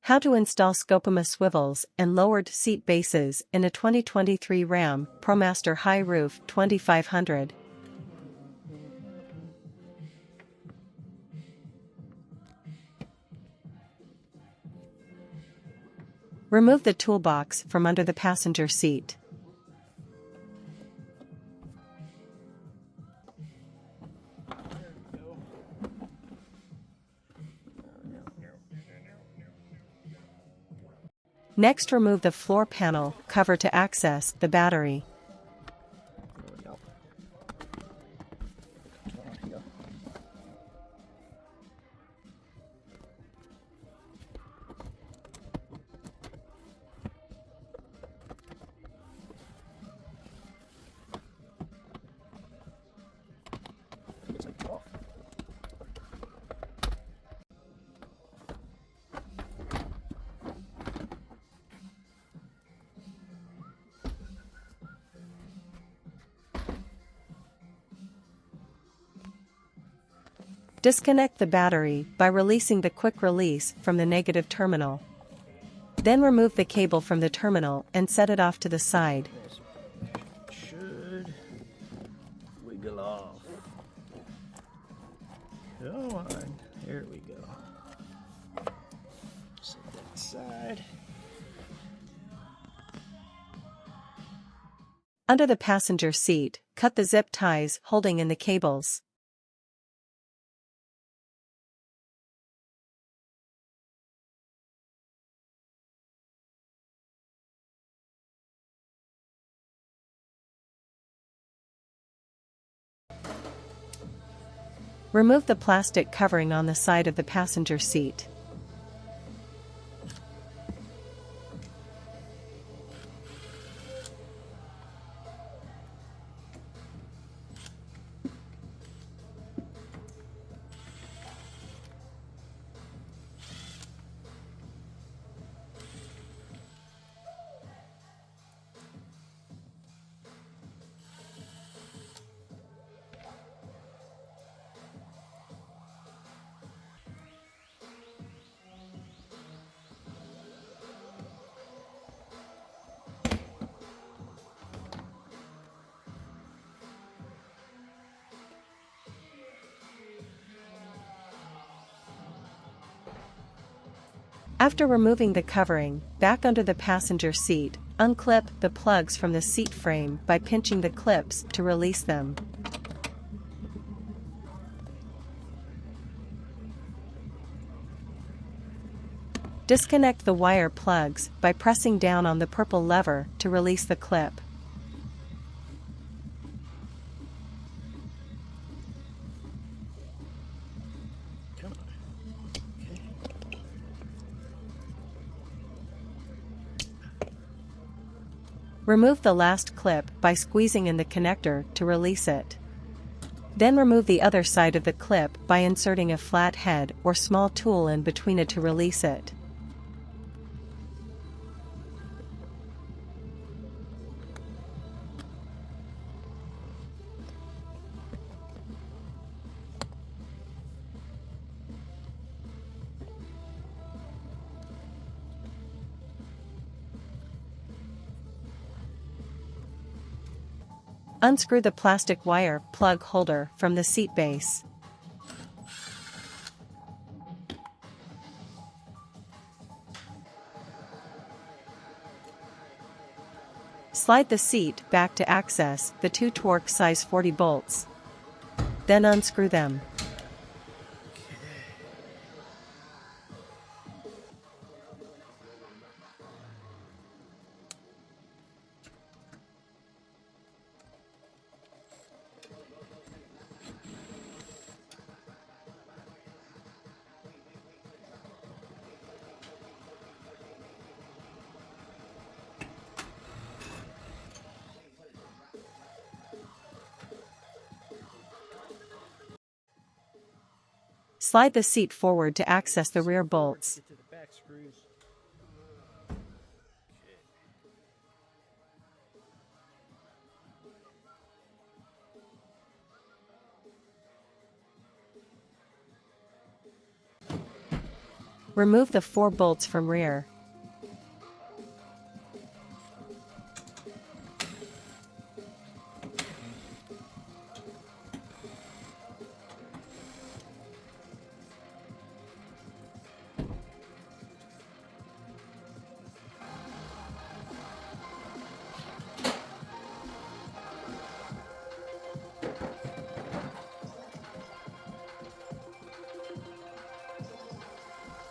How to install Scopema swivels and lowered seat bases in a 2023 Ram Promaster High Roof 2500. Remove the toolbox from under the passenger seat. Next, remove the floor panel cover to access the battery. Disconnect the battery by releasing the quick release from the negative terminal. Then remove the cable from the terminal and set it off to the side. Should wiggle off. Come on, there we go. Set that aside. Under the passenger seat, cut the zip ties holding in the cables. Remove the plastic covering on the side of the passenger seat. After removing the covering, back under the passenger seat, unclip the plugs from the seat frame by pinching the clips to release them. Disconnect the wire plugs by pressing down on the purple lever to release the clip. Remove the last clip by squeezing in the connector to release it. Then remove the other side of the clip by inserting a flat head or small tool in between it to release it. Unscrew the plastic wire plug holder from the seat base. Slide the seat back to access the two torque size 40 bolts. Then unscrew them. Slide the seat forward to access the rear bolts. Remove the 4 bolts from rear.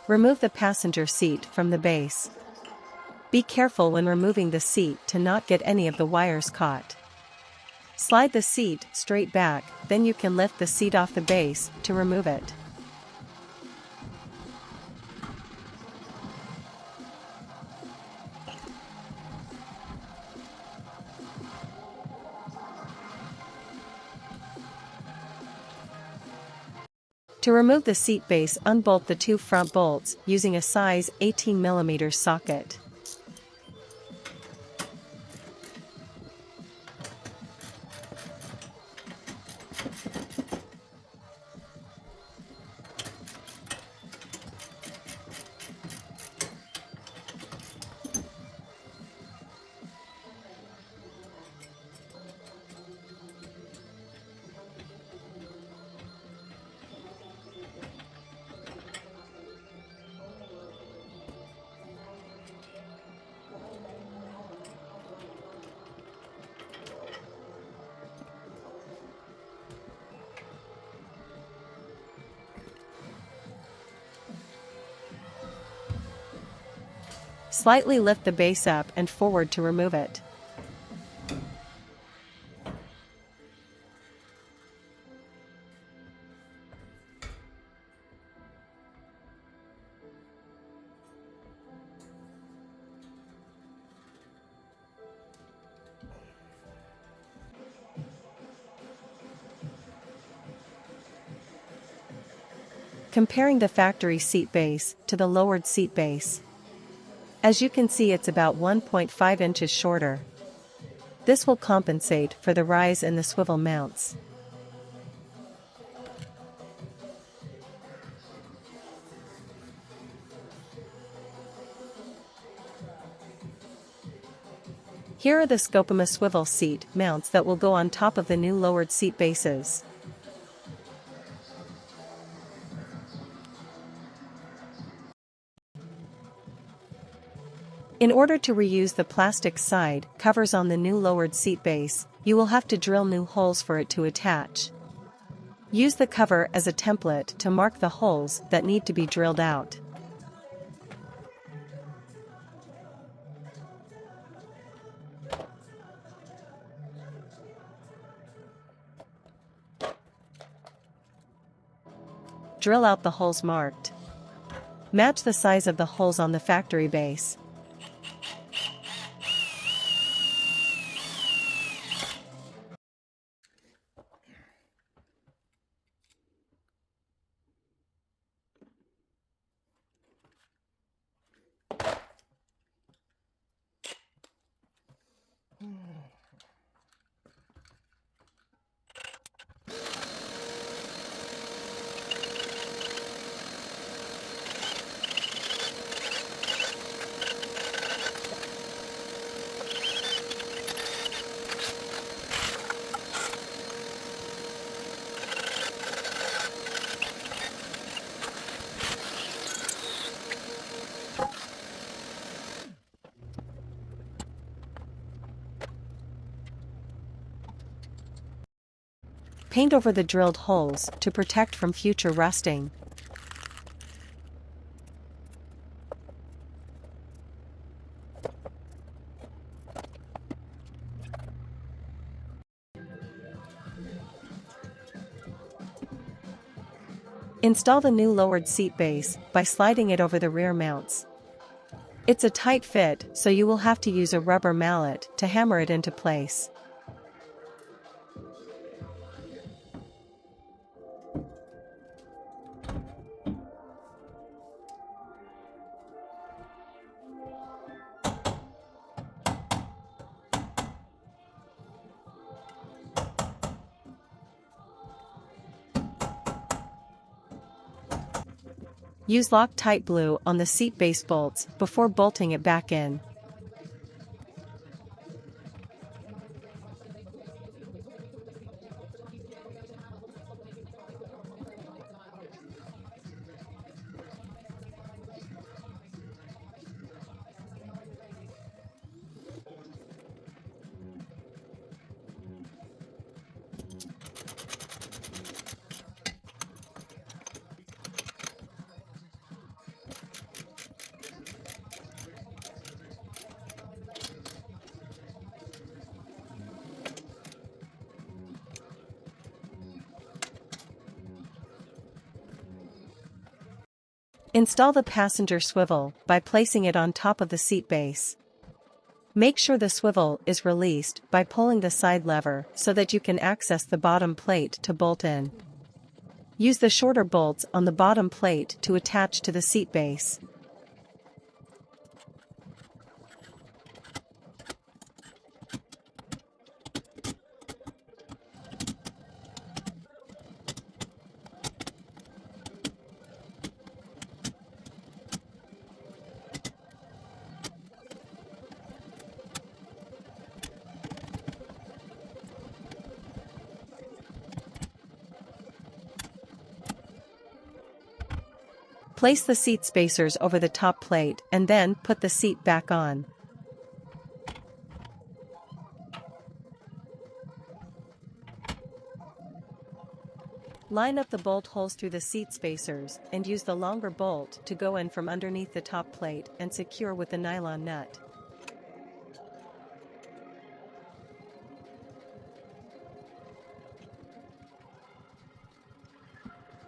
Remove the passenger seat from the base. Be careful when removing the seat to not get any of the wires caught. Slide the seat straight back, then you can lift the seat off the base to remove it. To remove the seat base, unbolt the 2 front bolts using a size 18mm socket. Slightly lift the base up and forward to remove it. Comparing the factory seat base to the lowered seat base. As you can see, it's about 1.5 inches shorter. This will compensate for the rise in the swivel mounts. Here are the Scopema swivel seat mounts that will go on top of the new lowered seat bases. In order to reuse the plastic side covers on the new lowered seat base, you will have to drill new holes for it to attach. Use the cover as a template to mark the holes that need to be drilled out. Drill out the holes marked. Match the size of the holes on the factory base. Paint over the drilled holes to protect from future rusting. Install the new lowered seat base by sliding it over the rear mounts. It's a tight fit, so you will have to use a rubber mallet to hammer it into place. Use Loctite glue on the seat base bolts before bolting it back in. Install the passenger swivel by placing it on top of the seat base. Make sure the swivel is released by pulling the side lever so that you can access the bottom plate to bolt in. Use the shorter bolts on the bottom plate to attach to the seat base. Place the seat spacers over the top plate and then put the seat back on. Line up the bolt holes through the seat spacers and use the longer bolt to go in from underneath the top plate and secure with the nylon nut.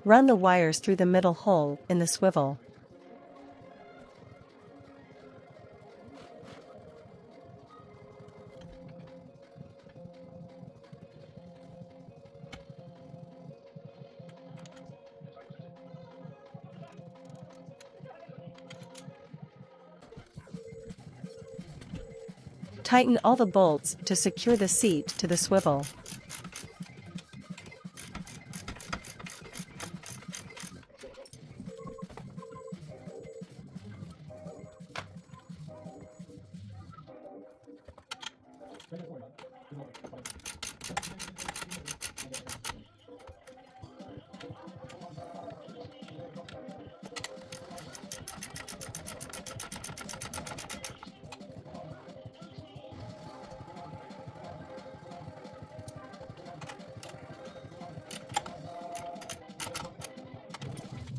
Run the wires through the middle hole in the swivel. Tighten all the bolts to secure the seat to the swivel.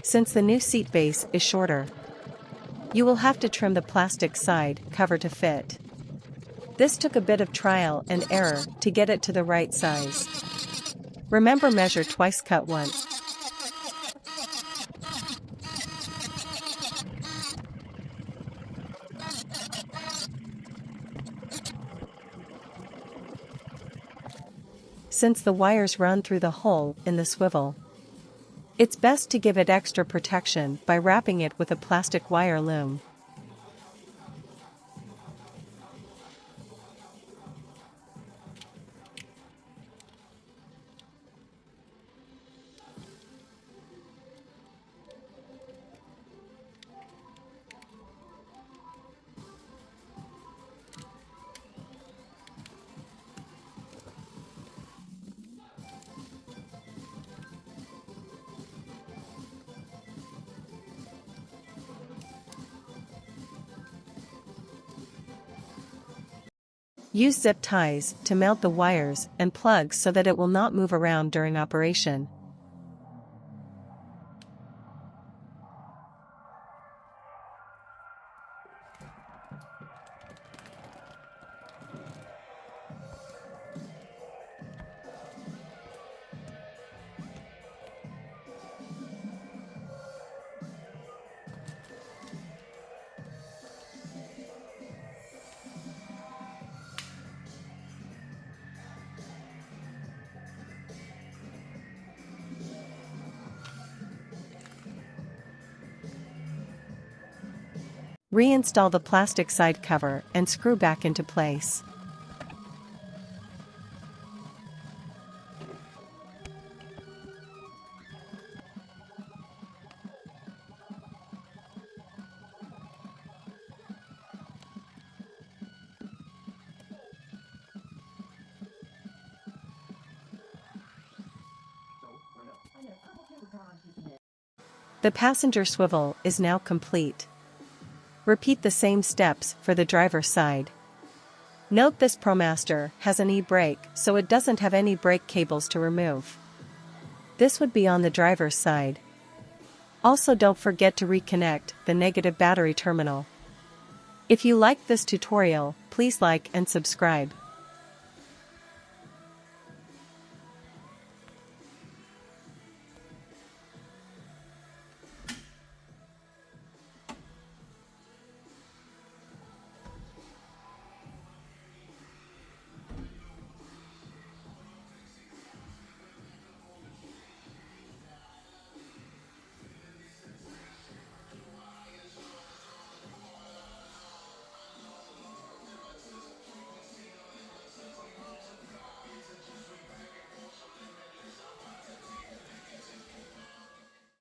Since the new seat base is shorter, you will have to trim the plastic side cover to fit. This took a bit of trial and error to get it to the right size. Remember, measure twice, cut once. Since the wires run through the hole in the swivel, it's best to give it extra protection by wrapping it with a plastic wire loom. Use zip ties to mount the wires and plugs so that it will not move around during operation. Reinstall the plastic side cover and screw back into place. The passenger swivel is now complete. Repeat the same steps for the driver's side. Note this Promaster has an e-brake, so it doesn't have any brake cables to remove. This would be on the driver's side. Also, don't forget to reconnect the negative battery terminal. If you liked this tutorial, please like and subscribe.